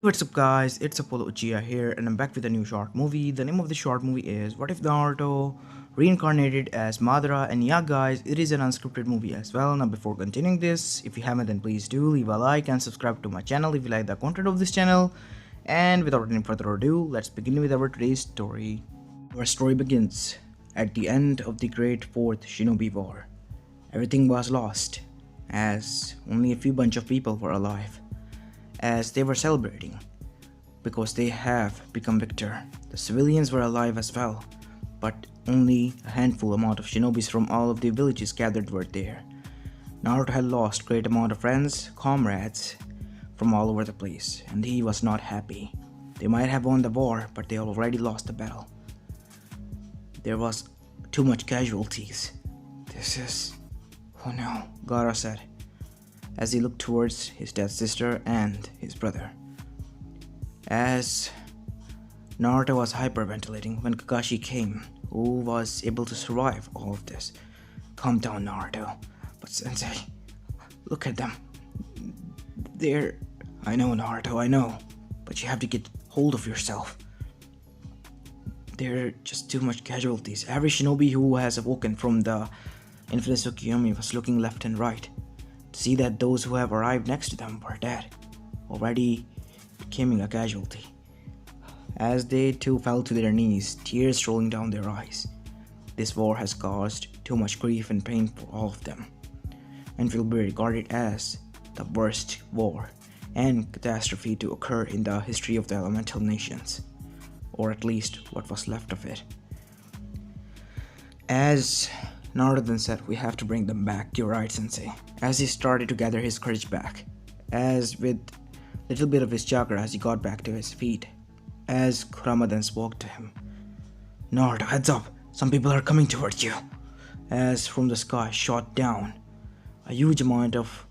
What's up guys, it's Apollo Uchiha here and I'm back with a new short movie. The name of the short movie is What If Naruto Reincarnated as Madara, and yeah guys, it is an unscripted movie as well. Now before continuing this, if you haven't then please do leave a like and subscribe to my channel if you like the content of this channel. And without any further ado, let's begin with our today's story. Our story begins at the end of the Great Fourth Shinobi War. Everything was lost as only a few bunch of people were alive as they were celebrating because they have become victor. The civilians were alive as well, but only a handful amount of shinobis from all of the villages gathered were there. Naruto had lost great amount of friends, comrades from all over the place, and he was not happy. They might have won the war, but they already lost the battle. There was too much casualties. Oh no, Gaara said, as he looked towards his dead sister and his brother. As Naruto was hyperventilating when Kakashi came, who was able to survive all of this. Calm down, Naruto. But Sensei, look at them. I know, Naruto, I know. But you have to get hold of yourself. There are just too much casualties. Every shinobi who has awoken from the Infinite Tsukuyomi was looking left and right to see that those who have arrived next to them were dead, already becoming a casualty. As they too fell to their knees, tears rolling down their eyes. This war has caused too much grief and pain for all of them, and will be regarded as the worst war and catastrophe to occur in the history of the elemental nations, or at least what was left of it. As Naruto then said, we have to bring them back. You're right, Sensei. As he started to gather his courage back, as with little bit of his chakra as he got back to his feet, as Kurama then spoke to him. Naruto, heads up, some people are coming towards you. As from the sky shot down a huge amount of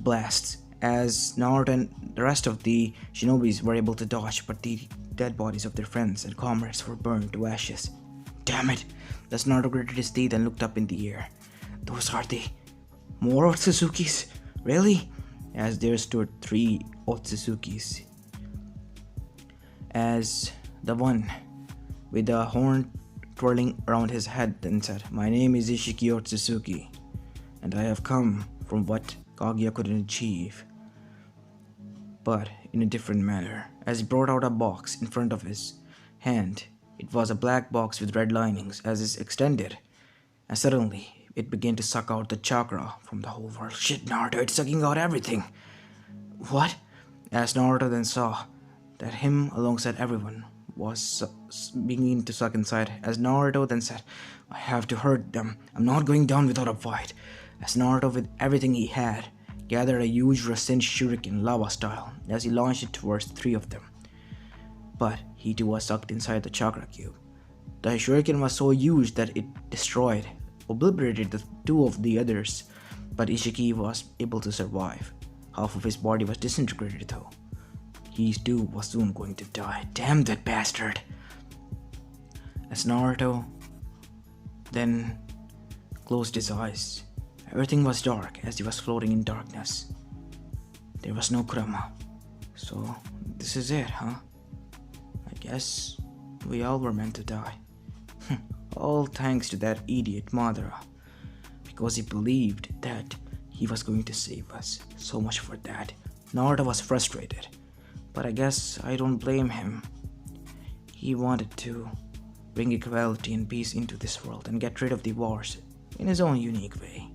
blasts, as Naruto and the rest of the shinobis were able to dodge, but the dead bodies of their friends and comrades were burned to ashes. Damn it! As Naruto gritted his teeth and looked up in the air. Those are the more Otsuzukis? Really? As there stood 3 Otsuzukis. As the one with the horn twirling around his head then said, my name is Ishiki Otsuzuki, and I have come from what Kaguya couldn't achieve, but in a different manner. As he brought out a box in front of his hand, it was a black box with red linings. As it extended, and suddenly it began to suck out the chakra from the whole world. Shit, Naruto, it's sucking out everything. What? As Naruto then saw that him alongside everyone was beginning to suck inside. As Naruto then said, I have to hurt them. I'm not going down without a fight. As Naruto, with everything he had, gathered a huge Rasen shuriken lava style as he launched it towards 3 of them. But he too was sucked inside the chakra cube. The shuriken was so huge that it destroyed, obliterated the 2 of the others, but Ishiki was able to survive. Half of his body was disintegrated though. He too was soon going to die. Damn that bastard! As Naruto then closed his eyes, everything was dark as he was floating in darkness. There was no Kurama. So this is it, huh? I guess we all were meant to die. All thanks to that idiot Madara, because he believed that he was going to save us. So much for that. Naruto was frustrated, but I guess I don't blame him. He wanted to bring equality and peace into this world and get rid of the wars in his own unique way.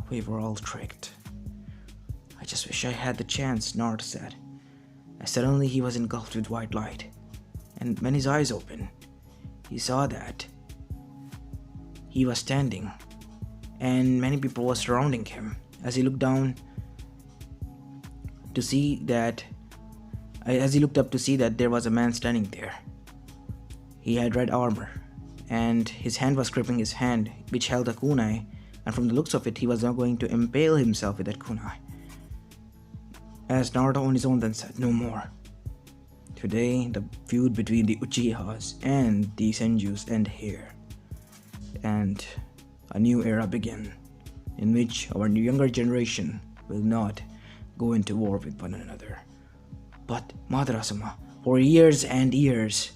We were all tricked. I just wish I had the chance, Naruto said. As suddenly he was engulfed with white light, and when his eyes opened, he saw that he was standing and many people were surrounding him. As he looked up to see that there was a man standing there. He had red armor and his hand was gripping his hand which held a kunai, and from the looks of it he was now going to impale himself with that kunai. As Naruto on his own then said, no more. Today, the feud between the Uchihas and the Senjus end here, and a new era begin, in which our younger generation will not go into war with one another. But Madara-sama, for years and years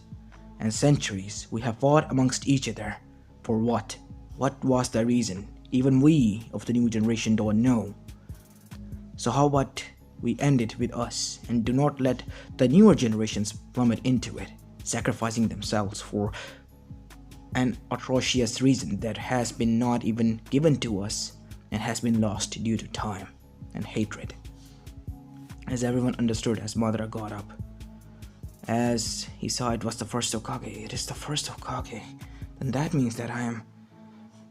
and centuries, we have fought amongst each other. For what? What was the reason? Even we of the new generation don't know. So how about we end it with us and do not let the newer generations plummet into it, sacrificing themselves for an atrocious reason that has been not even given to us and has been lost due to time and hatred. As everyone understood as Madara got up, as he saw it was the first Hokage, it is the first Hokage, then that means that I am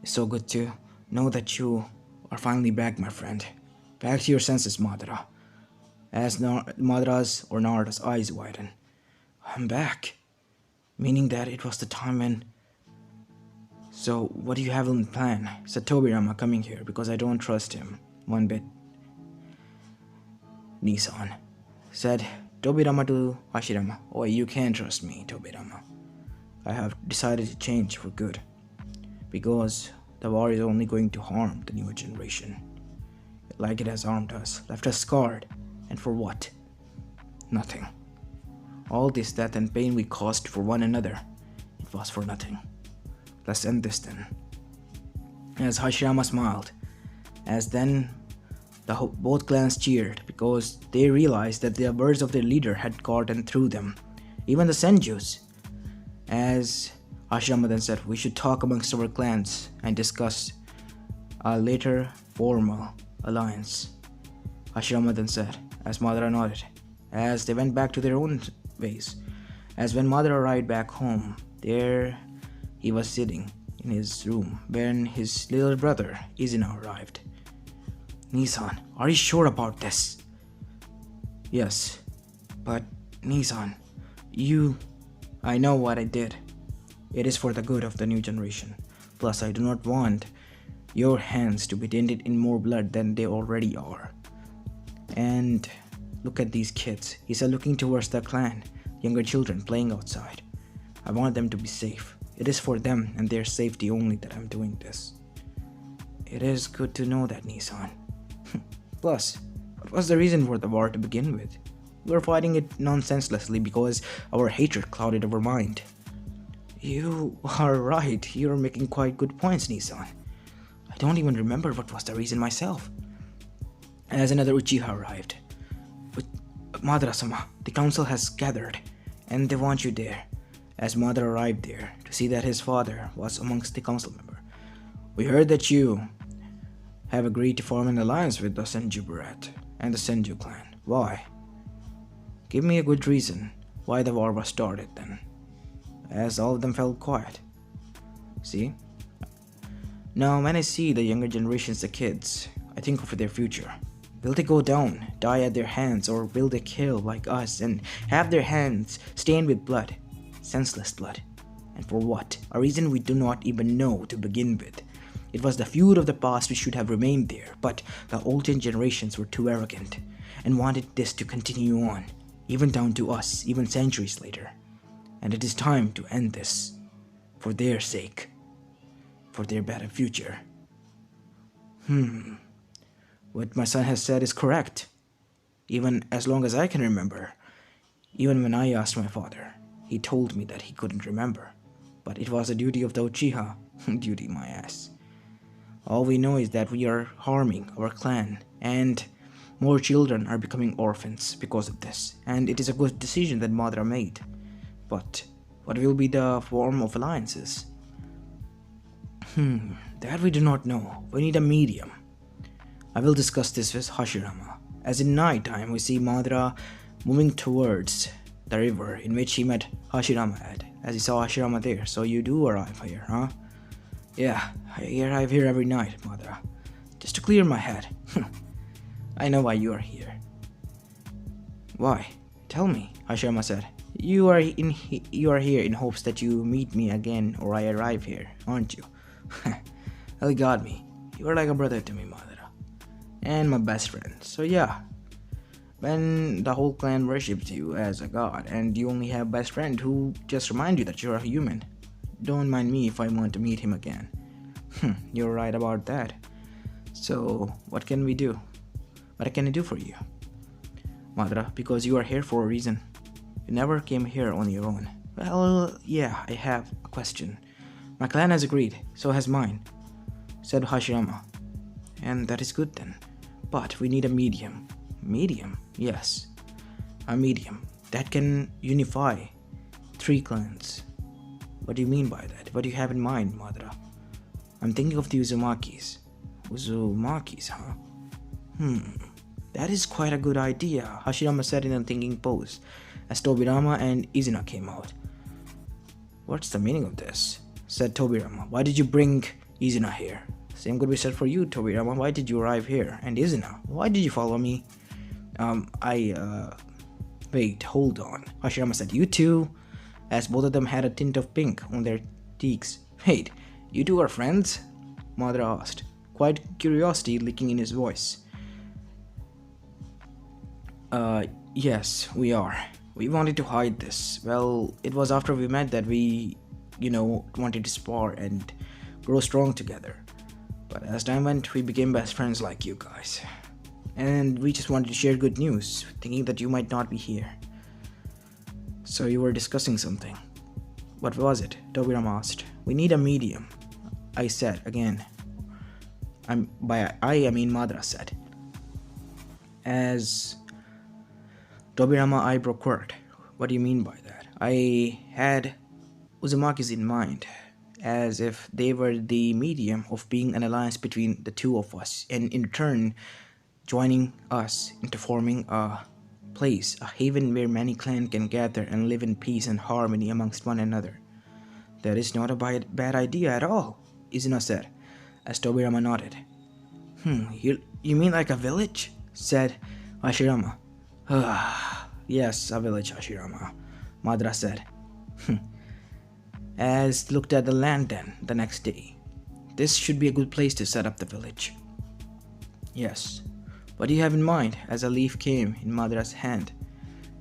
so good to know that you are finally back, my friend. Back to your senses, Madara. As Madara's or Naruto's eyes widen. I'm back. Meaning that it was the time when... So, what do you have in plan? Said Tobirama coming here because I don't trust him one bit. Nissan said Tobirama to Hashirama. Oh, you can't trust me, Tobirama. I have decided to change for good. Because the war is only going to harm the newer generation. Like it has harmed us, left us scarred. And for what? Nothing. All this death and pain we caused for one another, it was for nothing. Let's end this then. As Hashirama smiled, as then both clans cheered because they realized that the words of their leader had gotten through them, even the Senjus. As Hashirama then said, we should talk amongst our clans and discuss a later formal alliance. Hashirama then said, as Madara nodded, as they went back to their own ways. As when Madara arrived back home, there he was sitting in his room when his little brother Izuna arrived. Nissan, are you sure about this? Yes, but Nissan, I know what I did. It is for the good of the new generation. Plus, I do not want your hands to be tainted in more blood than they already are. And look at these kids. He said, looking towards the clan, younger children playing outside. I want them to be safe. It is for them and their safety only that I'm doing this. It is good to know that, Nissan. Plus, what was the reason for the war to begin with? We were fighting it nonsenselessly because our hatred clouded our mind. You are right. You're making quite good points, Nissan. I don't even remember what was the reason myself. As another Uchiha arrived. Madara-sama, the council has gathered, and they want you there. As Madara arrived there, to see that his father was amongst the council member. We heard that you have agreed to form an alliance with the Senju Brat and the Senju clan. Why? Give me a good reason why the war was started then. As all of them fell quiet. See? Now when I see the younger generations, the kids, I think of their future. Will they go down, die at their hands, or will they kill like us and have their hands stained with blood? Senseless blood. And for what? A reason we do not even know to begin with. It was the feud of the past which should have remained there, but the older generations were too arrogant and wanted this to continue on, even down to us, even centuries later. And it is time to end this, for their sake, for their better future. What my son has said is correct, even as long as I can remember. Even when I asked my father, he told me that he couldn't remember, but it was a duty of the Uchiha. Duty my ass. All we know is that we are harming our clan, and more children are becoming orphans because of this, and it is a good decision that Madara made. But what will be the form of alliances? That we do not know. We need a medium. I will discuss this with Hashirama. As in night time, we see Madara moving towards the river in which he met Hashirama at, as he saw Hashirama there. So you do arrive here, huh? Yeah, I arrive here every night, Madara. Just to clear my head. I know why you are here. Why? Tell me, Hashirama said. You are here in hopes that you meet me again or I arrive here, aren't you? Well, you got me. You are like a brother to me, Madara. And my best friend. So yeah, when the whole clan worships you as a god and you only have a best friend who just reminds you that you're a human, don't mind me if I want to meet him again. You're right about that. So what can we do? What can I do for you? Madara, because you are here for a reason. You never came here on your own. Well, yeah, I have a question. My clan has agreed, so has mine, said Hashirama. And that is good then. But we need a medium. Medium? Yes. A medium that can unify 3 clans. What do you mean by that? What do you have in mind, Madara? I'm thinking of the Uzumakis. Uzumakis, huh? That is quite a good idea, Hashirama said in a thinking pose, as Tobirama and Izuna came out. What's the meaning of this? Said Tobirama. Why did you bring Izuna here? Same could be said for you, Tobirama. Why did you arrive here? And Izuna, why did you follow me? Wait, hold on. Hashirama said, you two, as both of them had a tint of pink on their cheeks. Wait, you two are friends? Madara asked, quite curiosity leaking in his voice. Yes, we are. We wanted to hide this. Well, it was after we met that we, wanted to spar and grow strong together. But as time went, we became best friends like you guys. And we just wanted to share good news, thinking that you might not be here. So you were discussing something. What was it? Tobirama asked. We need a medium, I said again. I mean Madara said. As Tobirama eyebrow quirked. What do you mean by that? I had Uzumakis in mind, as if they were the medium of being an alliance between the two of us, and in turn joining us into forming a place, a haven where many clans can gather and live in peace and harmony amongst one another. That is not a bad idea at all, Izuna said, as Tobirama nodded. You mean like a village? Said Hashirama. Yes, a village, Hashirama, Madara said. As looked at the land then, the next day. This should be a good place to set up the village. Yes. What do you have in mind? As a leaf came in Madara's hand.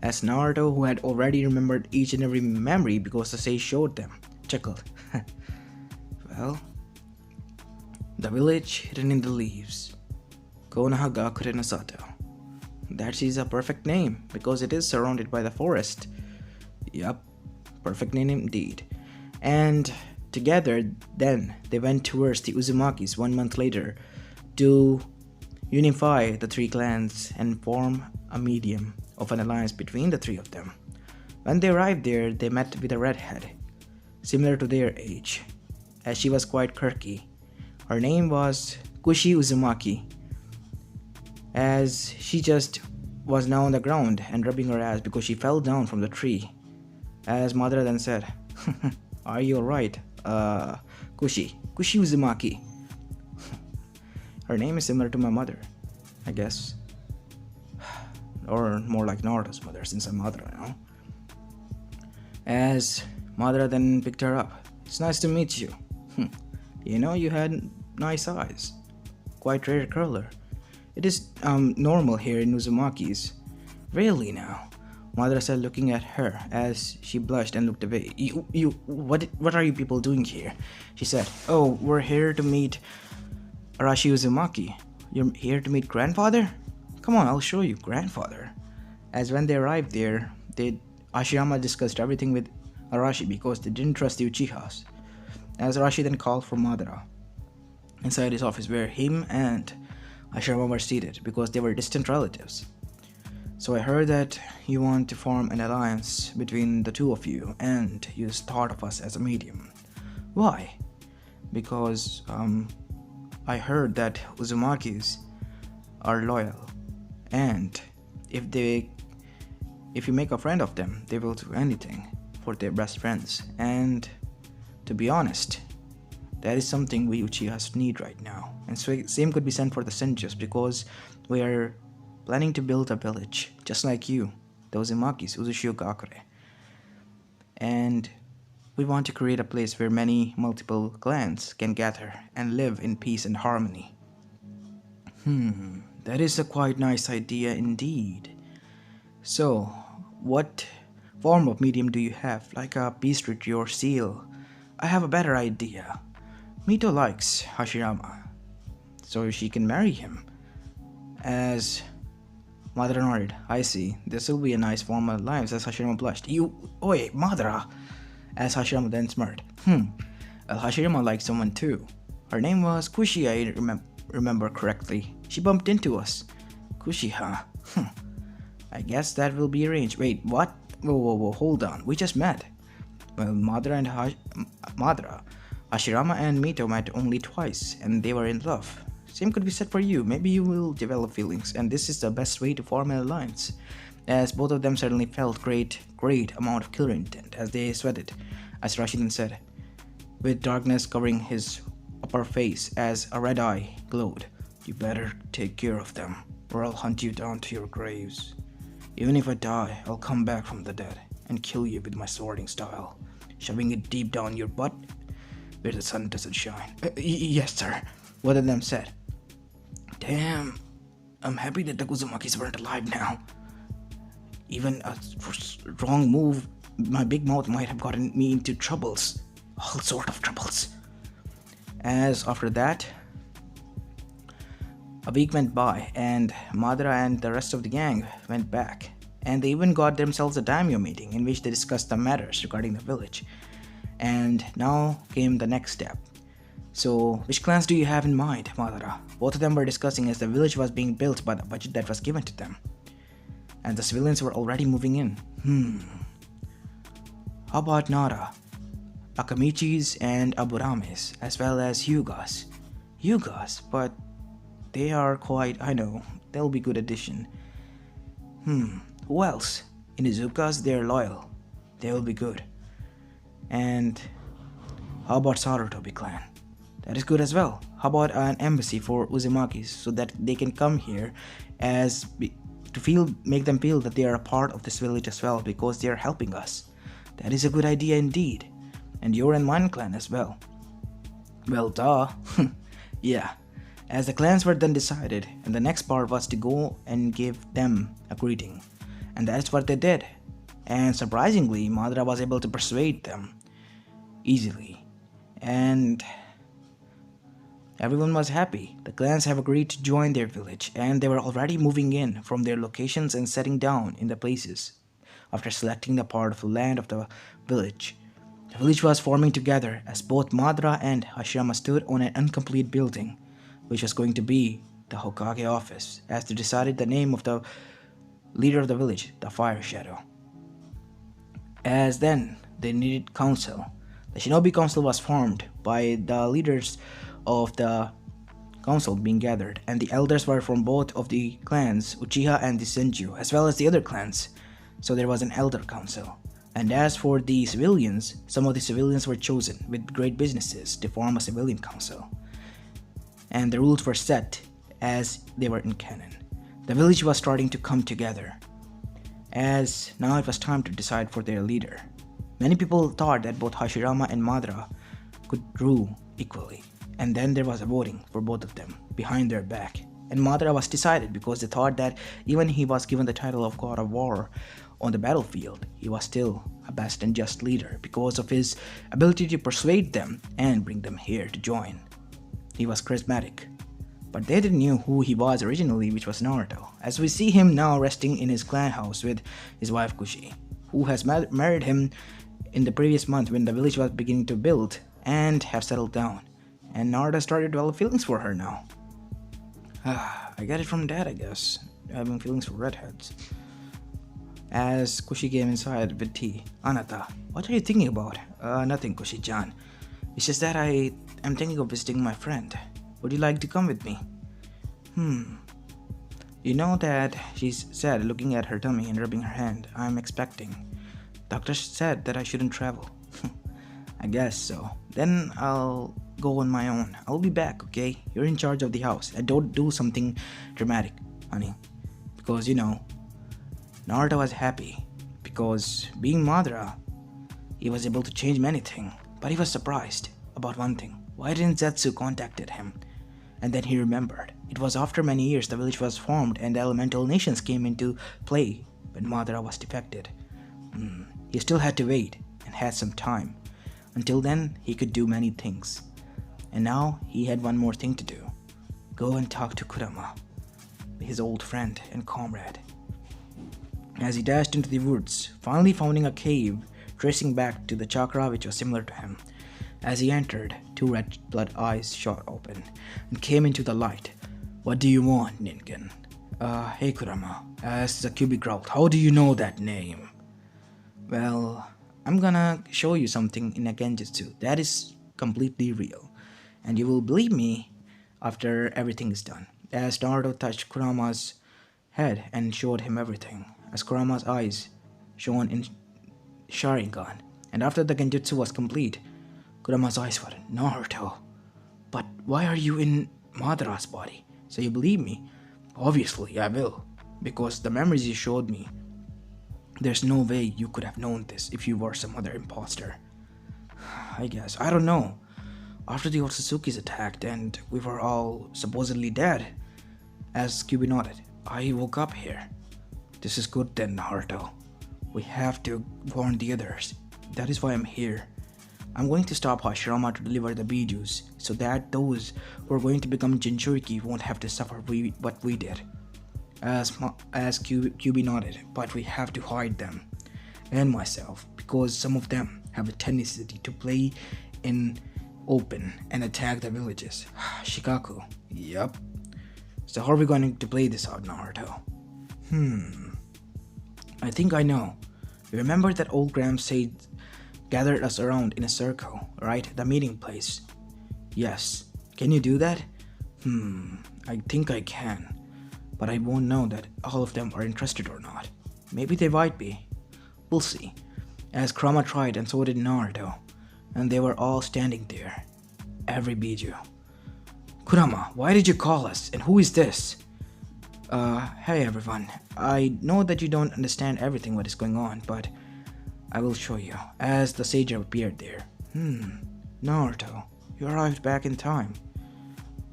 As Naruto, who had already remembered each and every memory because the sage showed them, chuckled. Well, the village hidden in the leaves. Konohagakure no Sato. That is a perfect name because it is surrounded by the forest. Yup, perfect name indeed. And together, then, they went towards the Uzumakis 1 month later to unify the 3 clans and form a medium of an alliance between the 3 of them. When they arrived there, they met with a redhead, similar to their age, as she was quite quirky. Her name was Kushi Uzumaki, as she just was now on the ground and rubbing her ass because she fell down from the tree. As Madara then said, are you alright, Kushi Uzumaki? Her name is similar to my mother, I guess. Or more like Naruto's mother, since I'm Madara, As Madara then picked her up. It's nice to meet you. You had nice eyes. Quite rare color. It is normal here in Uzumaki's. Really now? Madara said, looking at her as she blushed and looked away. What are you people doing here? She said, oh, we're here to meet Arashi Uzumaki. You're here to meet grandfather? Come on, I'll show you, grandfather. As when they arrived there, Hashirama discussed everything with Arashi because they didn't trust the Uchihas. As Arashi then called for Madara inside his office where him and Hashirama were seated because they were distant relatives. So I heard that you want to form an alliance between the 2 of you and use thought of us as a medium. Why? Because I heard that Uzumakis are loyal, and if you make a friend of them, they will do anything for their best friends. And to be honest, that is something we Uchihas need right now. And so same could be said for the Senjus, because we are planning to build a village just like you, the Uzumakis, Uzushio-gakure. And we want to create a place where multiple clans can gather and live in peace and harmony. That is a quite nice idea indeed. So, what form of medium do you have? Like a peace treaty or seal? I have a better idea. Mito likes Hashirama, so she can marry him. As Madara nodded. I see. This will be a nice formal alliance, as Hashirama blushed. Oi, Madara! As Hashirama then smirked. Well, Hashirama liked someone too. Her name was Kushi, I remember correctly. She bumped into us. Kushi, huh? I guess that will be arranged. Wait, what? Whoa, hold on. We just met. Well, Madara, Hashirama and Mito met only twice, and they were in love. Same could be said for you. Maybe you will develop feelings, and this is the best way to form an alliance. As both of them certainly felt great amount of killer intent as they sweated, as Rashidun said, with darkness covering his upper face as a red eye glowed. You better take care of them, or I'll hunt you down to your graves. Even if I die, I'll come back from the dead and kill you with my swording style, shoving it deep down your butt where the sun doesn't shine. Yes, sir, both of them said. Damn, I'm happy that the Uzumakis weren't alive now. Even a wrong move, my big mouth might have gotten me into troubles. All sort of troubles. As after that, a week went by and Madara and the rest of the gang went back. And they even got themselves a daimyo meeting in which they discussed the matters regarding the village. And now came the next step. So, which clans do you have in mind, Madara? Both of them were discussing as the village was being built by the budget that was given to them. And the civilians were already moving in. How about Nara, Akamichis and Aburames, as well as Hyugas? Hyugas? But they are quite, I know, they'll be good addition. Who else? Inuzukas, they're loyal. They will be good. And how about Sarutobi clan? That is good as well. How about an embassy for Uzumakis so that they can come here make them feel that they are a part of this village as well because they are helping us. That is a good idea indeed. And your and mine clan as well. Well, duh. Yeah. As the clans were then decided, and the next part was to go and give them a greeting. And that's what they did. And surprisingly, Madara was able to persuade them easily. And everyone was happy. The clans have agreed to join their village, and they were already moving in from their locations and settling down in the places. After selecting the part of the land of the village was forming together as both Madara and Hashirama stood on an incomplete building, which was going to be the Hokage office, as they decided the name of the leader of the village, the Fire Shadow. As then, they needed council. The Shinobi Council was formed by the leaders of the council being gathered, and the elders were from both of the clans, Uchiha and the Senju, as well as the other clans. So there was an elder council. And as for the civilians, some of the civilians were chosen with great businesses to form a civilian council. And the rules were set as they were in canon. The village was starting to come together, as now it was time to decide for their leader. Many people thought that both Hashirama and Madara could rule equally, and then there was a voting for both of them behind their back. And Madara was decided because they thought that even he was given the title of God of War on the battlefield, he was still a best and just leader because of his ability to persuade them and bring them here to join. He was charismatic, but they didn't know who he was originally, which was Naruto, as we see him now resting in his clan house with his wife Kushi, who has married him in the previous month when the village was beginning to build and have settled down. And Naruto started to develop feelings for her now. I get it from dad, I guess, having feelings for redheads. As Kushi came inside with tea. Anata, what are you thinking about? Nothing, Kushi-chan. It's just that I am thinking of visiting my friend. Would you like to come with me? You know that, she said, looking at her tummy and rubbing her hand. I'm expecting. Doctor said that I shouldn't travel. I guess so. Then I'll go on my own. I'll be back, okay? You're in charge of the house. And don't do something dramatic, honey. Because, you know, Naruto was happy. Because being Madara, he was able to change many things. But he was surprised about one thing. Why didn't Zetsu contacted him? And then he remembered. It was after many years the village was formed and the elemental nations came into play when Madara was defected. He still had to wait and had some time. Until then, he could do many things. And now, he had one more thing to do. Go and talk to Kurama. his old friend and comrade. As he dashed into the woods, finally finding a cave, tracing back to the chakra which was similar to him. As he entered, two red blood eyes shot open and came into the light. "What do you want, Ningen?" Hey Kurama, as the Kyubi growled, "How do you know that name?" "Well, I'm gonna show you something in a genjutsu that is completely real, and you will believe me after everything is done." As Naruto touched Kurama's head and showed him everything, as Kurama's eyes shone in Sharingan, and after the genjutsu was complete, Kurama's eyes were "Naruto, but why are you in Madara's body? So you believe me?" "Obviously, I will, because the memories you showed me. There's no way you could have known this if you were some other imposter." "I guess. I don't know. After the Otsutsuki's attacked and we were all supposedly dead," as Kyubi nodded, "I woke up here." "This is good then, Naruto. We have to warn the others. That is why I'm here. I'm going to stop Hashirama to deliver the Bijus so that those who are going to become Jinchuriki won't have to suffer what we did." As QB nodded, "But we have to hide them and myself because some of them have a tendency to play in open and attack the villages." "Shikaku." "Yup. So how are we going to play this out, Naruto?" "I think I know. You remember that old Gram Sage gathered us around in a circle, right? The meeting place." "Yes. Can you do that?" I think I can. But I won't know that all of them are interested or not. Maybe they might be. We'll see." As Kurama tried and so did Naruto, and they were all standing there. Every Biju. "Kurama, why did you call us? And who is this?" Hey everyone. I know that you don't understand everything what is going on, but I will show you." As the sage appeared there. Naruto, you arrived back in time."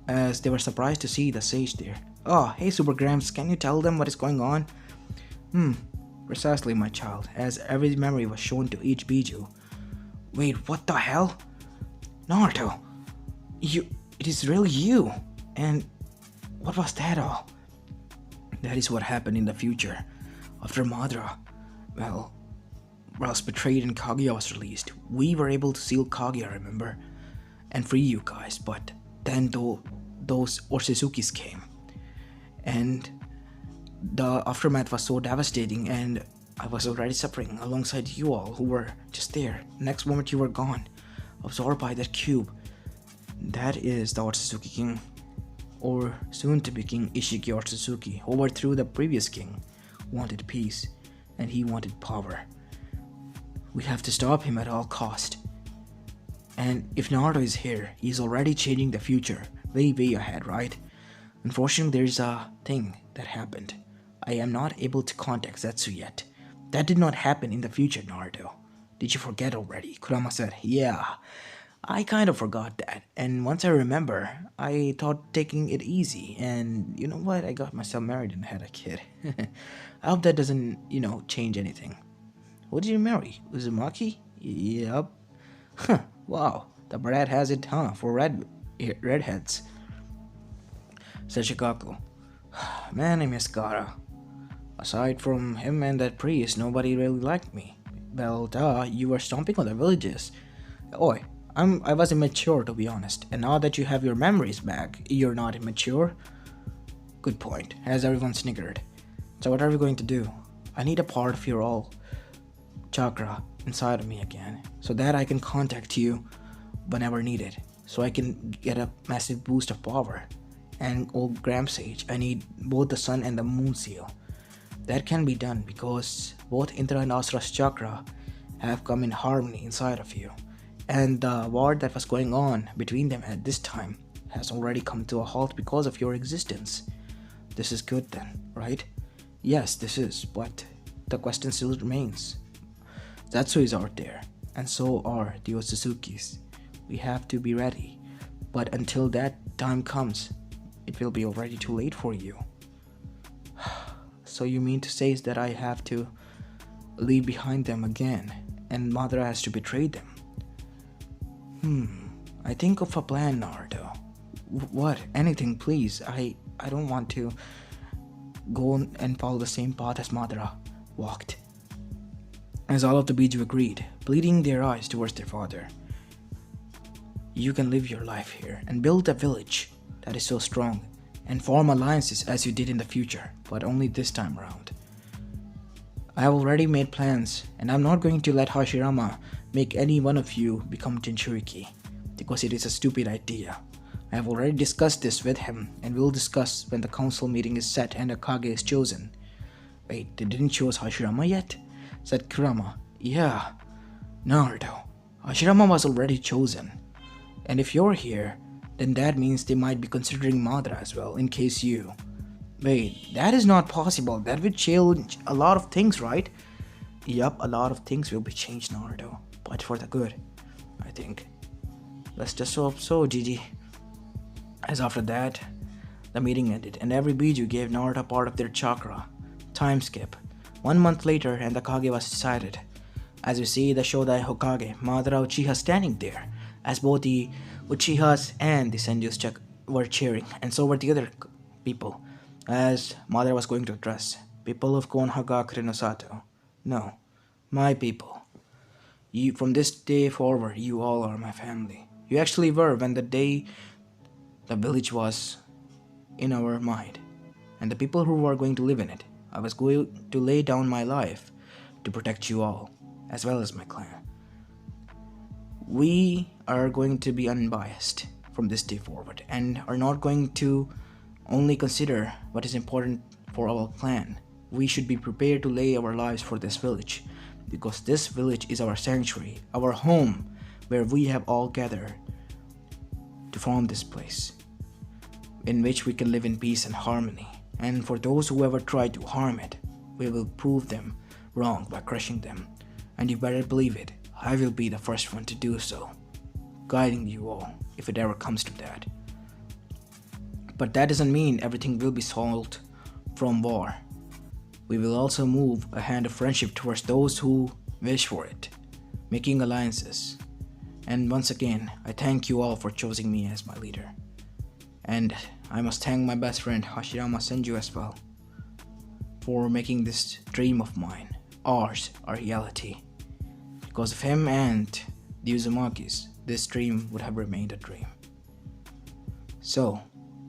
As they were surprised to see the sage there. "Oh, hey Super Grams, can you tell them what is going on?" Precisely, my child," as every memory was shown to each Biju. "Wait, what the hell? Naruto, it is really you, and what was that all?" "That is what happened in the future, after Madara, was betrayed and Kaguya was released. We were able to seal Kaguya, remember, and free you guys, but then those Orsusukis came. And the aftermath was so devastating, and I was already suffering alongside you all who were just there. Next moment you were gone, absorbed by that cube. That is the Otsutsuki King, or soon-to-be King Ishiki Otsutsuki, overthrew the previous king, wanted peace, and he wanted power. We have to stop him at all cost. And if Naruto is here, he's already changing the future, way ahead, right? Unfortunately, there's a thing that happened. I am not able to contact Zetsu yet. That did not happen in the future, Naruto. Did you forget already?" Kurama said, "Yeah, I kind of forgot that. And once I remember, I thought taking it easy. And you know what? I got myself married and had a kid. I hope that doesn't, change anything." "Who did you marry? Uzumaki?" "Yup." "Wow, the brat has it, huh, for redheads," said Shikaku. "Man, I miss Gaara. Aside from him and that priest, nobody really liked me." "Well, you were stomping on the villages." "Oi, I was immature, to be honest, and now that you have your memories back, you're not immature." "Good point," as everyone sniggered. "So what are we going to do?" "I need a part of your all chakra inside of me again, so that I can contact you whenever needed, so I can get a massive boost of power. And old Gram Sage, I need both the sun and the moon seal. That can be done because both Indra and Asura's chakra have come in harmony inside of you, and the war that was going on between them at this time has already come to a halt because of your existence. This is good then, right?" "Yes, this is, but the question still remains. Zetsu is out there, and so are the Otsutsukis. We have to be ready, but until that time comes, it will be already too late for you." "So you mean to say that I have to leave behind them again, and Madara has to betray them?" I think of a plan, Naruto." "What? Anything, please. I don't want to go and follow the same path as Madara walked. As all of the Biju agreed, bleeding their eyes towards their father. You can live your life here and build a village that is so strong and form alliances as you did in the future, but only this time around. I have already made plans, and I'm not going to let Hashirama make any one of you become Jinchuriki, because it is a stupid idea. I have already discussed this with him, and we'll discuss when the council meeting is set and a Kage is chosen. Wait, they didn't choose Hashirama yet? Said Kurama. Yeah, Naruto. Hashirama was already chosen. And if you're here, then that means they might be considering Madara as well, in case you... Wait, that is not possible. That would change a lot of things, right? Yup, a lot of things will be changed, Naruto. But for the good, I think. Let's just hope so, Gigi. As after that, the meeting ended, and every Biju gave Naruto part of their chakra. Time skip. 1 month later, and the Kage was decided. As we see the Shodai Hokage, Madara Uchiha standing there, as both the Uchihas and the Senjus were cheering, and so were the other people, as Madara was going to address. People of Konohagakure no Sato. No, my people. You, from this day forward, you all are my family. You actually were when the day the village was in our mind, and the people who were going to live in it. I was going to lay down my life to protect you all, as well as my clan. We are going to be unbiased from this day forward, and are not going to only consider what is important for our clan. We should be prepared to lay our lives for this village, because this village is our sanctuary, our home, where we have all gathered to form this place, in which we can live in peace and harmony. And for those who ever try to harm it, we will prove them wrong by crushing them. And you better believe it, I will be the first one to do so, guiding you all if it ever comes to that. But that doesn't mean everything will be solved from war. We will also move a hand of friendship towards those who wish for it, making alliances. And once again, I thank you all for choosing me as my leader. And I must thank my best friend Hashirama Senju as well, for making this dream of mine, ours, a reality. Because of him and the Uzumakis, this dream would have remained a dream. So,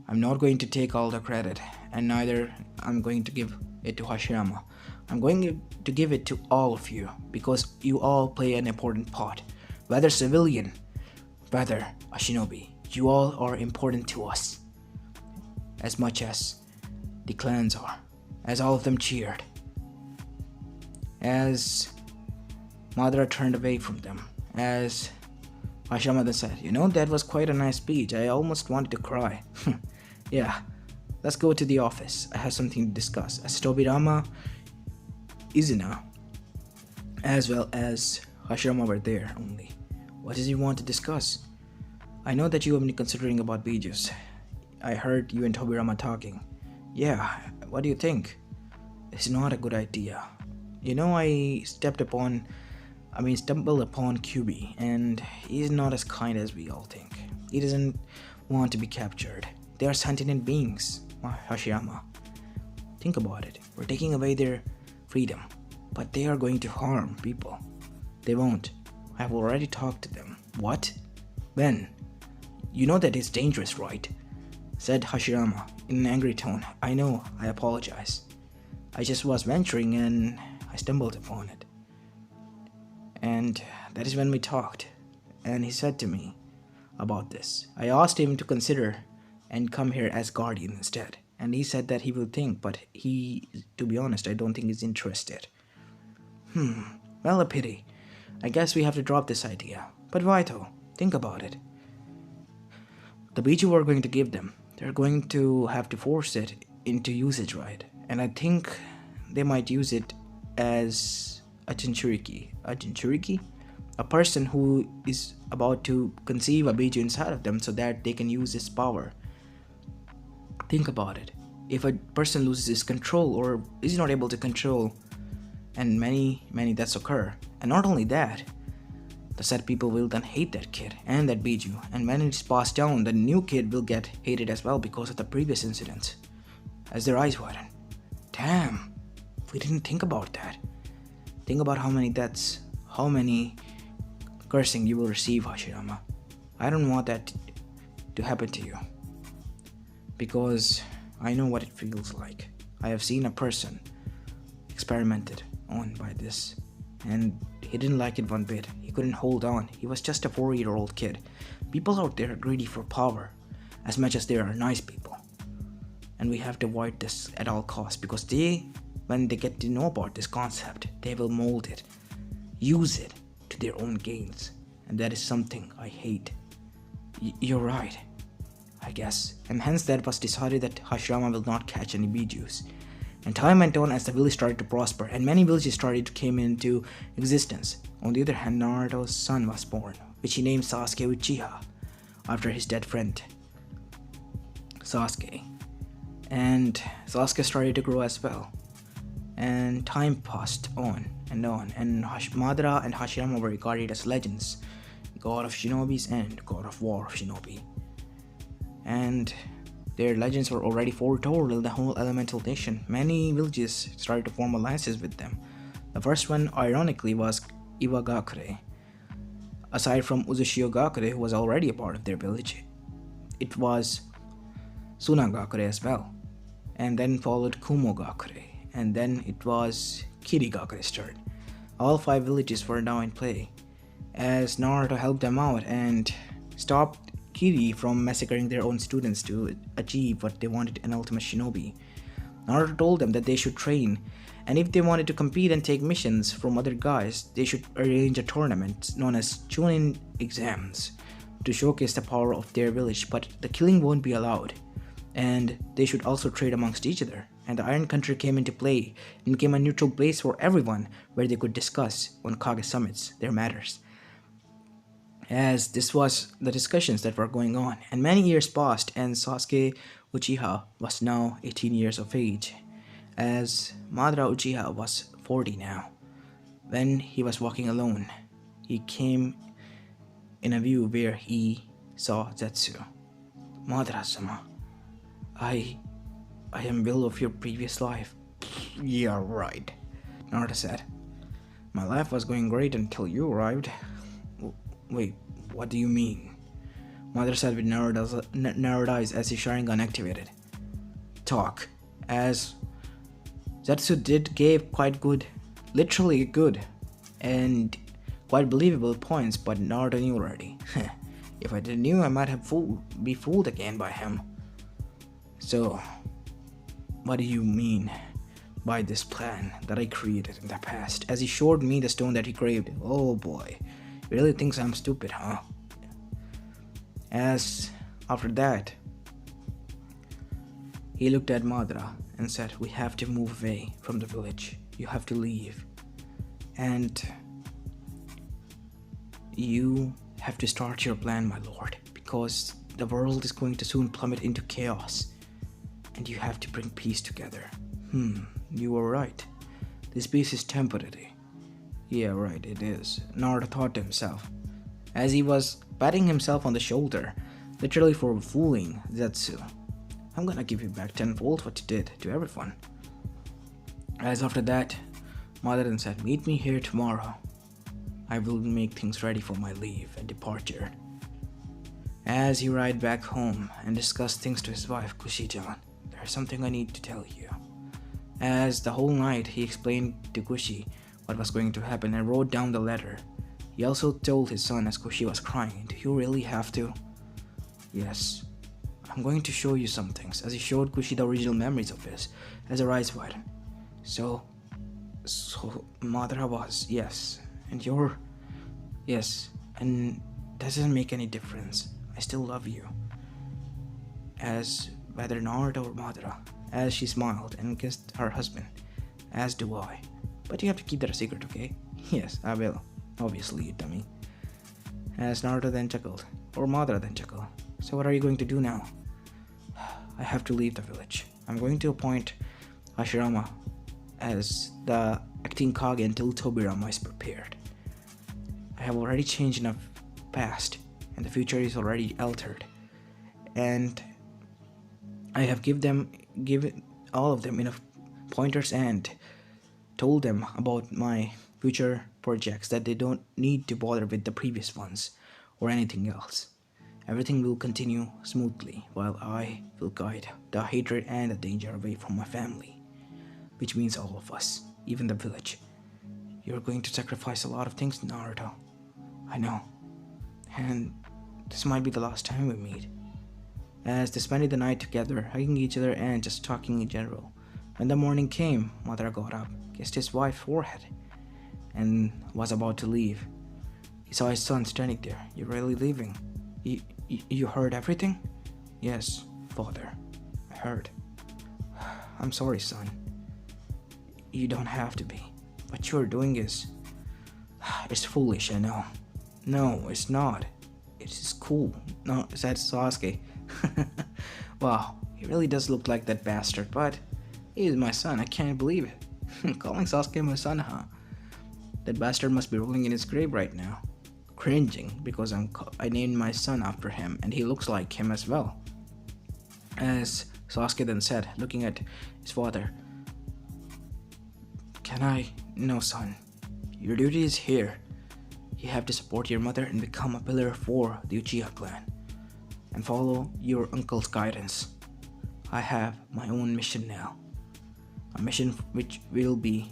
I'm not going to take all the credit, and neither I'm going to give it to Hashirama. I'm going to give it to all of you, because you all play an important part. Whether civilian, whether a shinobi, you all are important to us, as much as the clans are, as all of them cheered, as Madara turned away from them, as Hashirama then said, you know, that was quite a nice speech, I almost wanted to cry. Yeah, let's go to the office, I have something to discuss. As Tobirama, Izuna, as well as Hashirama were there only. What does he want to discuss? I know that you have been considering about Bijus. I heard you and Tobirama talking. Yeah, what do you think? It's not a good idea. You know, I stumbled upon QB, and he's not as kind as we all think. He doesn't want to be captured. They are sentient beings, Hashirama. Think about it. We're taking away their freedom, but they are going to harm people. They won't. I've already talked to them. What? When? You know that it's dangerous, right? Said Hashirama in an angry tone. I know, I apologize. I just was venturing and I stumbled upon it. And that is when we talked. And he said to me about this. I asked him to consider and come here as guardian instead. And he said that he will think, but to be honest, I don't think he's interested. Well, a pity. I guess we have to drop this idea. But why though? Think about it. The Biju are going to give them. They're going to have to force it into usage, right? And I think they might use it as a Jinchuriki. A Jinchuriki? A person who is about to conceive a Biju inside of them so that they can use this power. Think about it. If a person loses his control or is not able to control, and many deaths occur, and not only that, the said people will then hate that kid and that Biju, and when it's passed down, the new kid will get hated as well because of the previous incidents, as their eyes widen. Damn, we didn't think about that. Think about how many deaths, how many cursing you will receive, Hashirama. I don't want that to happen to you. Because I know what it feels like. I have seen a person experimented on by this, and he didn't like it one bit. He couldn't hold on. He was just a 4-year-old kid. People out there are greedy for power as much as there are nice people. And we have to avoid this at all costs, because when they get to know about this concept, they will mold it, use it to their own gains. And that is something I hate. You're right, I guess. And hence that was decided that Hashirama will not catch any bijus. And time went on as the village started to prosper, and many villages started to came into existence. On the other hand, Naruto's son was born, which he named Sasuke Uchiha, after his dead friend Sasuke. And Sasuke started to grow as well. And time passed on, and Madara and Hashirama were regarded as legends, god of shinobis and god of war of shinobi. And their legends were already foretold in the whole elemental nation. Many villages started to form alliances with them. The first one, ironically, was Iwagakure. Aside from Uchiha, who was already a part of their village, it was Tsunagakure as well. And then followed Kumogakure. And then it was Kirigakure's turn. All 5 villages were now in play, as Naruto helped them out and stopped Kiri from massacring their own students to achieve what they wanted, an ultimate shinobi. Naruto told them that they should train, and if they wanted to compete and take missions from other guys, they should arrange a tournament known as Chunin exams to showcase the power of their village, but the killing won't be allowed. And they should also trade amongst each other. And the Iron Country came into play and became a neutral place for everyone where they could discuss on Kage summits their matters. As this was the discussions that were going on, and many years passed, and Sasuke Uchiha was now 18 years of age, as Madara Uchiha was 40 now. When he was walking alone, he came in a view where he saw Zetsu. Madara-sama, I am Will of your previous life. Yeah, right, Naruto said. My life was going great until you arrived. Wait, what do you mean? Madara said with narrowed eyes as his Sharingan activated. Talk. As Zetsu gave quite good, literally good, and quite believable points, but Naruto knew already. If I didn't know, I might have be fooled again by him. So, what do you mean by this plan that I created in the past? As he showed me the stone that he craved. Oh boy, he really thinks I'm stupid, huh? As after that, he looked at Madara and said, we have to move away from the village. You have to leave. And you have to start your plan, my lord, because the world is going to soon plummet into chaos. And you have to bring peace together. You were right. This peace is temporary. Yeah, right, it is, Naruto thought to himself, as he was patting himself on the shoulder, literally for fooling Zetsu. I'm gonna give you back tenfold what you did to everyone. As after that, Madara said, meet me here tomorrow. I will make things ready for my leave and departure. As he ride back home and discussed things to his wife, Kushi-chan, there's something I need to tell you. As the whole night he explained to Kushi what was going to happen and wrote down the letter. He also told his son as Kushi was crying, do you really have to? Yes. I'm going to show you some things, as he showed Kushi the original memories of his as her eyes widened. So Madara was, yes, and you're, yes, and that doesn't make any difference. I still love you. As whether Naruto or Madara, as she smiled and kissed her husband, as do I. But you have to keep that a secret, okay? Yes, I will. Obviously, you dummy. As Naruto then chuckled, or Madara then chuckled. So what are you going to do now? I have to leave the village. I'm going to appoint Hashirama as the acting Kage until Tobirama is prepared. I have already changed enough past, and the future is already altered. And I have given all of them enough pointers and told them about my future projects, that they don't need to bother with the previous ones or anything else. Everything will continue smoothly while I will guide the hatred and the danger away from my family, which means all of us, even the village. You're going to sacrifice a lot of things, Naruto. I know. And this might be the last time we meet. As they spent the night together, hugging each other and just talking in general. When the morning came, Madara got up, kissed his wife's forehead, and was about to leave. He saw his son standing there. You're really leaving? You heard everything? Yes, father. I heard. I'm sorry, son. You don't have to be. What you're doing is... It's foolish, I know. No, it's not. It is cool. No, said Sasuke. Wow, he really does look like that bastard, but he is my son, I can't believe it. Calling Sasuke my son, huh? That bastard must be rolling in his grave right now, cringing because I named my son after him and he looks like him as well. As Sasuke then said, looking at his father, Can I? No, son. Your duty is here. You have to support your mother and become a pillar for the Uchiha clan, and follow your uncle's guidance. I have my own mission now. A mission which will be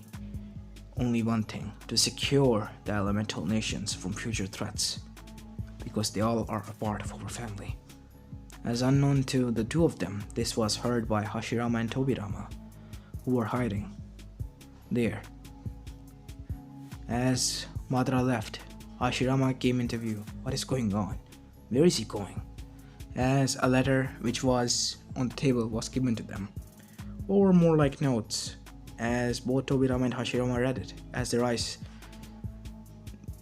only one thing: to secure the elemental nations from future threats, because they all are a part of our family. As unknown to the two of them, this was heard by Hashirama and Tobirama, who were hiding there. As Madara left, Hashirama came into view. What is going on? Where is he going? As a letter which was on the table was given to them, or more like notes, as both Tobirama and Hashirama read it, as their eyes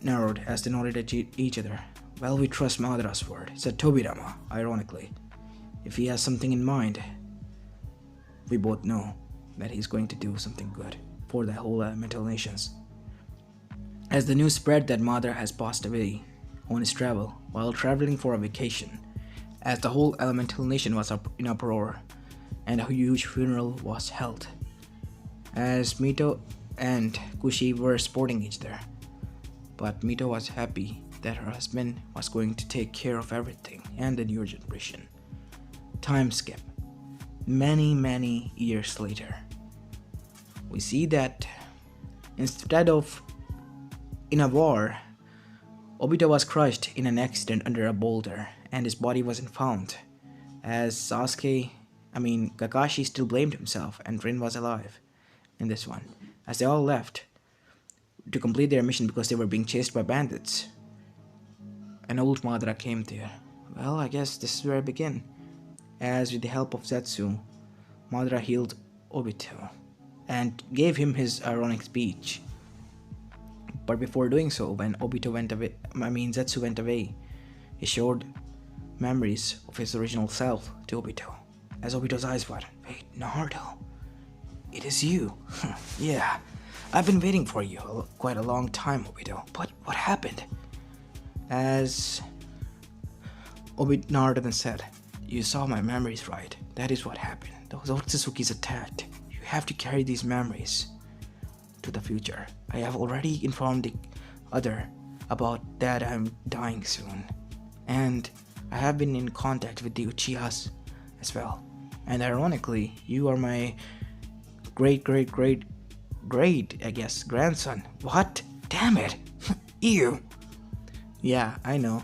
narrowed as they nodded at each other. Well, we trust Madara's word, said Tobirama, ironically. If he has something in mind, we both know that he's going to do something good for the whole elemental nations. As the news spread that Madara has passed away on his travel while traveling for a vacation, as the whole elemental nation was in uproar, and a huge funeral was held, as Mito and Kushi were supporting each other. But Mito was happy that her husband was going to take care of everything and the new generation. Time skip. Many years later, we see that instead of in a war, Obito was crushed in an accident under a boulder and his body wasn't found. As Kakashi still blamed himself and Rin was alive in this one. As they all left to complete their mission because they were being chased by bandits, an old Madara came there. Well, I guess this is where I begin. As with the help of Zetsu, Madara healed Obito and gave him his ironic speech. But before doing so, when Zetsu went away, he showed memories of his original self to Obito. As Obito's eyes widened, wait, Naruto, it is you. Yeah, I've been waiting for you quite a long time, Obito. But what happened? As Naruto then said, you saw my memories right. That is what happened. Those Otsuzukis attacked. You have to carry these memories to the future. I have already informed the other about that I'm dying soon. And I have been in contact with the Uchihas as well. And ironically, you are my great, I guess, grandson. What? Damn it. Ew. Yeah, I know.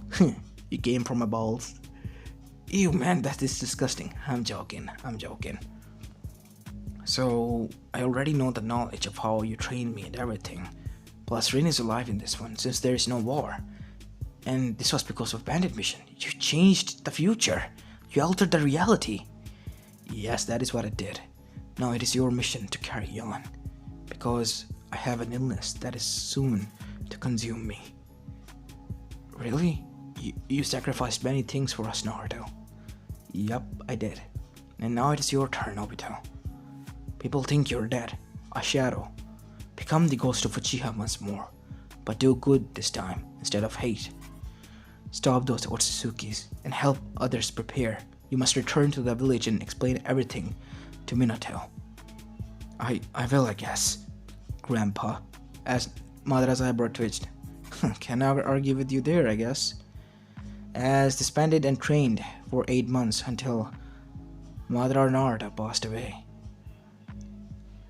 You came from my balls. Ew, man, that is disgusting. I'm joking. So, I already know the knowledge of how you trained me and everything. Plus, Rin is alive in this one, since there is no war. And this was because of Bandit Mission. You changed the future. You altered the reality. Yes, that is what I did. Now it is your mission to carry on. Because I have an illness that is soon to consume me. Really? You sacrificed many things for us, Naruto. Yup, I did. And now it is your turn, Obito. People think you're dead, a shadow. Become the ghost of Uchiha once more, but do good this time instead of hate. Stop those Otsuzukis and help others prepare. You must return to the village and explain everything to Minato. I will, I guess, Grandpa, as Madara's eyebrow twitched. Cannot argue with you there, I guess. As disbanded and trained for 8 months until Madara Naruto passed away.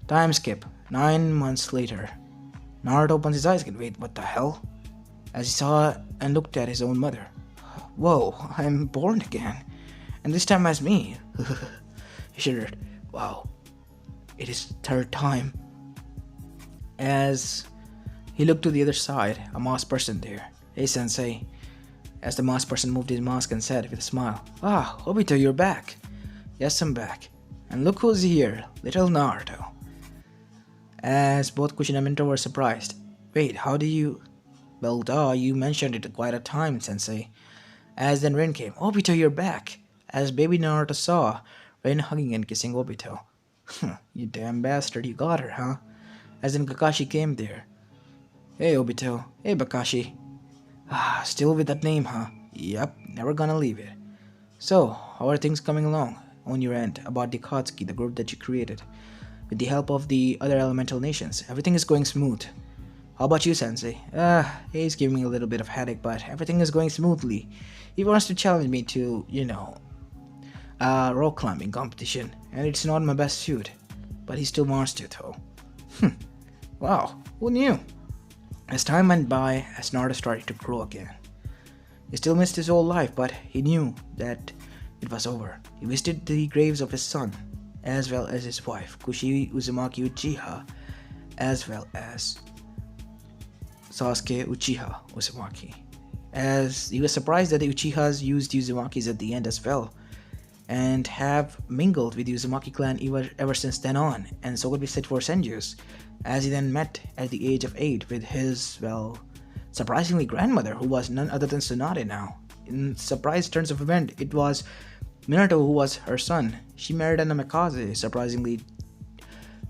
Time skip. 9 months later. Naruto opens his eyes again. Wait, what the hell? As he saw and looked at his own mother. Whoa, I'm born again. And this time as me. He shuddered. Wow. It is third time. As he looked to the other side, a masked person there. Hey, Sensei. As the masked person moved his mask and said with a smile, Ah, Obito, you're back. Yes, I'm back. And look who's here, little Naruto. As both Kushin and Minto were surprised. Wait, how do you... Well, duh, you mentioned it quite a time, Sensei. As then Rin came. Obito, you're back. As baby Naruto saw Rin hugging and kissing Obito. You damn bastard, you got her, huh? As then Kakashi came there. Hey, Obito. Hey, Bakashi. Ah, still with that name, huh? Yep, never gonna leave it. So, how are things coming along on your end about the Akatsuki, the group that you created? With the help of the other elemental nations, everything is going smooth. How about you, Sensei? He's giving me a little bit of headache, but everything is going smoothly. He wants to challenge me to, rock climbing competition, and it's not my best suit. But he still wants to, though. Wow, who knew? As time went by, as Naruto started to grow again. He still missed his old life, but he knew that it was over. He visited the graves of his son, as well as his wife, Kushi Uzumaki Uchiha, as well as Sasuke Uchiha Uzumaki. As he was surprised that the Uchihas used Uzumakis at the end as well, and have mingled with the Uzumaki clan ever since then on, and so would be said for Senjus, as he then met at the age of 8 with his, surprisingly grandmother, who was none other than Tsunade now. In surprise turns of event, it was Minato who was her son. She married a Namikaze, surprisingly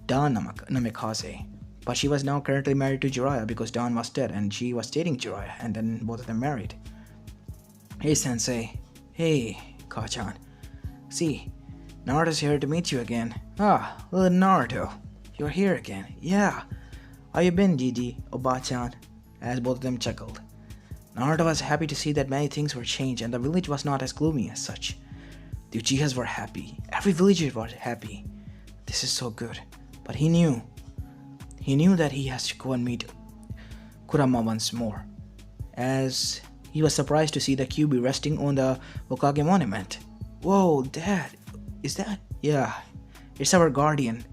Dan Namikaze. But she was now currently married to Jiraiya because Dan was dead and she was dating Jiraiya, and then both of them married. Hey, Sensei. Hey, Kachan. See, Naruto's here to meet you again. Ah, little Naruto. You're here again. Yeah. How you been, Gigi, Oba-chan? As both of them chuckled. Naruto was happy to see that many things were changed and the village was not as gloomy as such. The Uchihas were happy. Every villager was happy. This is so good. But he knew that he has to go and meet Kurama once more. As he was surprised to see the Kyuubi resting on the Hokage monument. Whoa, Dad. Is that? Yeah. It's our guardian.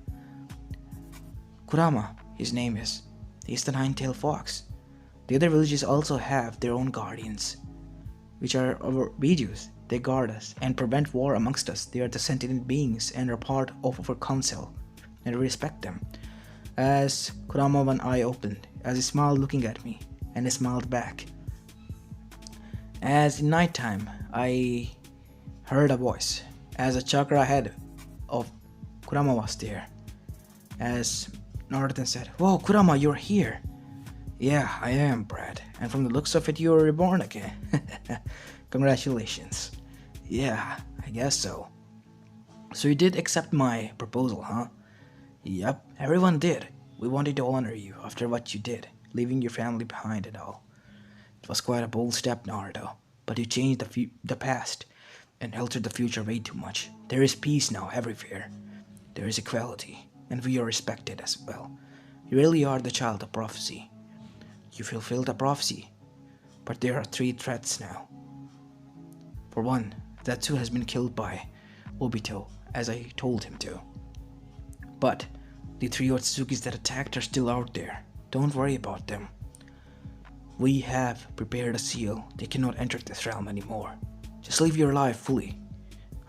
Kurama, his name is. He's the nine-tailed fox. The other villages also have their own guardians, which are our Bijus. They guard us and prevent war amongst us. They are the sentient beings and are part of our council, and we respect them. As Kurama one eye opened, as he smiled looking at me, and he smiled back. As in nighttime, I heard a voice, as a chakra head of Kurama was there. As Naruto said, Whoa, Kurama, you're here. Yeah, I am, Brad. And from the looks of it, you were reborn again. Congratulations. Yeah, I guess so. So you did accept my proposal, huh? Yep, everyone did. We wanted to honor you after what you did, leaving your family behind and all. It was quite a bold step, Naruto. But you changed the past and altered the future way too much. There is peace now everywhere. There is equality, and we are respected as well. You really are the child of prophecy. You fulfilled the prophecy, but there are 3 threats now. For one, Zetsu has been killed by Obito, as I told him to. But the 3 Otsuzukis that attacked are still out there. Don't worry about them. We have prepared a seal. They cannot enter this realm anymore. Just live your life fully.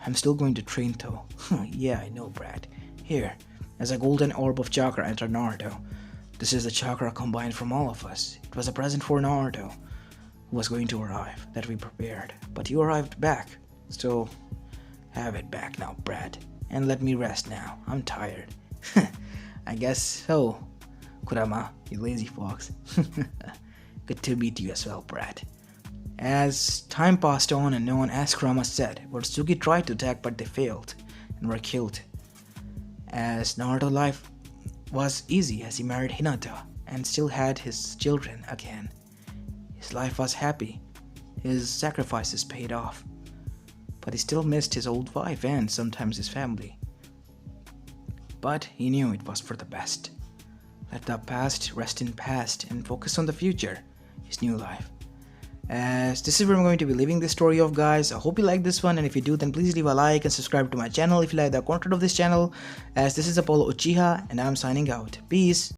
I'm still going to train though. Yeah, I know, Brad. Here, as a golden orb of chakra entered Naruto. This is the chakra combined from all of us. It was a present for Naruto, who was going to arrive, that we prepared. But you arrived back, so have it back now, Brad. And let me rest now. I'm tired. I guess so, Kurama, you lazy fox. Good to meet you as well, Brad. As time passed on and no one, as Kurama said, Otsutsuki tried to attack but they failed and were killed. As Naruto's life was easy as he married Hinata and still had his children again. His life was happy. His sacrifices paid off. But he still missed his old wife and sometimes his family. But he knew it was for the best. Let the past rest in past and focus on the future, his new life. As this is where I'm going to be leaving this story off, guys. I hope you like this one, and if you do, then please leave a like and subscribe to my channel if you like the content of this channel. As this is Apollo Uchiha, and I'm signing out. Peace.